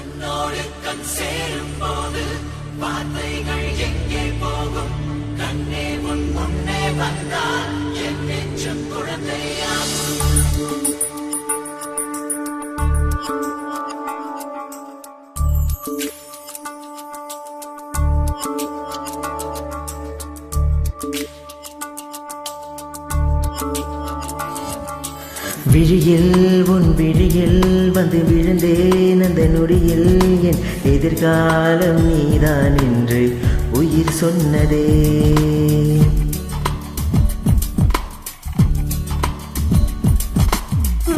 கண்ணோடு கண் சேரும் போது வார்த்தைகள் எங்கே போகும்? கண்ணே உன் முன்னே வந்தால் என் நெஞ்சம் குழந்தையாகும். விழியில் உன் விழியில் வந்து விழுந்தேன் அந்த நொடியில் என் எதிர்காலம் நீதான் என்று உயிர் சொன்னதே.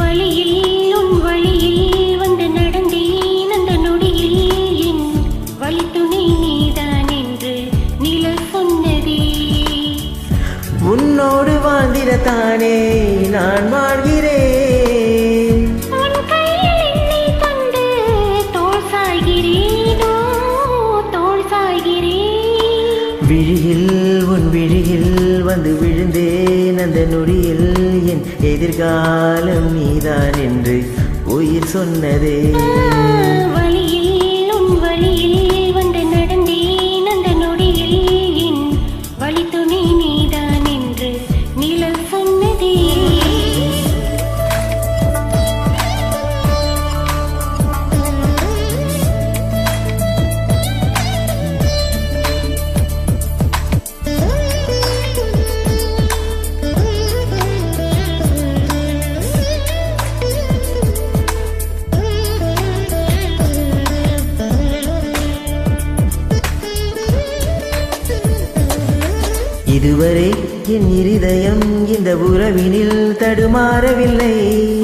வழியில் உன் வழியில் வந்து நடந்தேன் அந்த நொடியில் என் வழித்துணை நீதான் என்று நிழல் சொன்னதே. உன்னோடு வாழ்ந்திடத்தானே நான் வாழ்கிறேன். உன் கையில் என்னை தந்து தோள் சாய்கிறேனோ தோள் சாய்கிறேன். விழியில் உன் விழியில் வந்து விழுந்தேன் அந்த நொடியில் என் எதிர்காலம் நீதான் என்று உயிர் சொன்னதே. வழியில் உன் வழியில் வந்து நடந்தேன் அந்த நொடியில் என் வழித்துணை நீதான் என்று நிழல் சொன்னதே. இதுவரை என் இருதயம் இந்த உறவினில் தடுமாறவில்லை.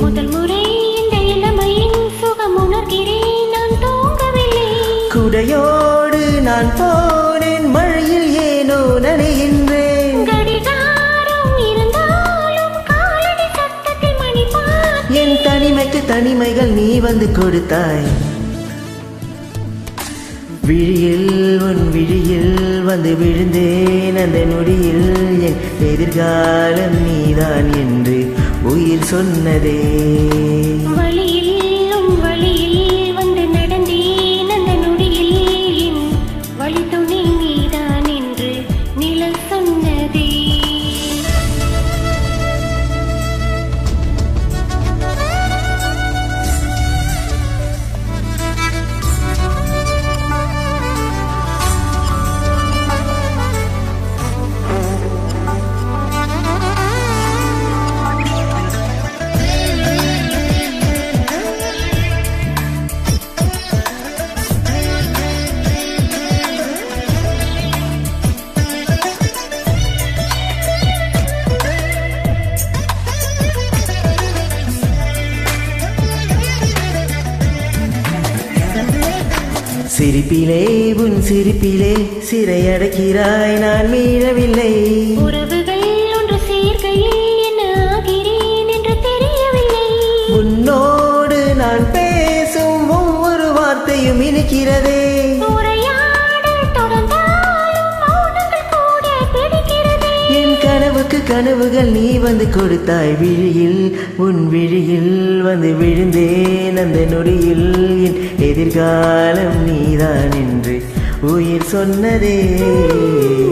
முதல் முறை இந்த இளமையின் சுகம் உணர்கிறேன், நான் தூங்கவில்லை. குடையோடு நான் போனேன், மழையில் ஏனோ நனைகின்றேன். கடிகாரம் இருந்தாலும் காலடி சத்தத்தில் மணி பார்த்தேன். என் தனிமைக்கு தனிமைகள் நீ வந்து கொடுத்தாய். விழியில் உன் விழியில் வந்து விழுந்தேன் அந்த நொடியில் என் எதிர்காலம் நீதான் என்று உயிர் சொன்னதே. வழியில் உன் வழியில் வந்து நடந்தேன் அந்த நொடியில் என் வழித்துணை நீதான் என்று நிழல் சொன்னதே. சிரிப்பிலே உன் சிரிப்பிலே சிறையடைக்கிறாய், நான் மீளவில்லை. உறவுகள் ஒன்று சேர்க்கையில் என்ன ஆகிறேன் என்று தெரியவில்லை. உன்னோடு நான் பேசும் ஒவ்வொரு வார்த்தையும் இனிக்கிறதே. உரையாடல் தொடர்ந்தாலும் மௌனங்கள் கூட பிடிக்கிறதே. என் கனவுக்கு கனவுகள் நீ வந்து கொடுத்தாய். விழியில் உன் விழியில் வந்து விழுந்தேன் அந்த நொடியில் என் எதிர்காலம் நீதான் என்று உயிர் சொன்னதே.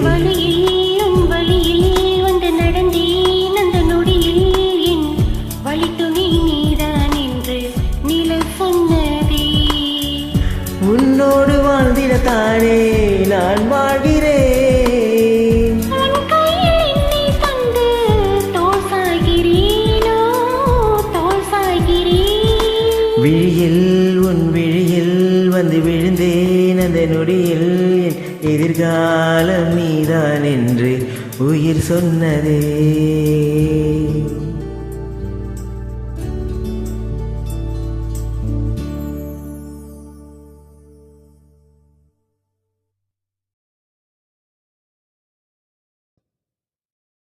வழியில் உன் வழியில் வந்து நடந்தேன் அந்த நொடியில் என் வழித்துணை நீதான் என்று நிழல் சொன்னதே. உன்னோடு வாழ்ந்திடத்தானே நான் வாழ்கிறேன். உன் கையில் என்னை தந்து தோள் சாய்கிறேனோ தோள் சாய்கிறேன். விழியில் உன் விழியில் வந்து விழுந்தேன் அந்த நொடியில் என் எதிர்காலம் நீதான் என்று உயிர் சொன்னதே.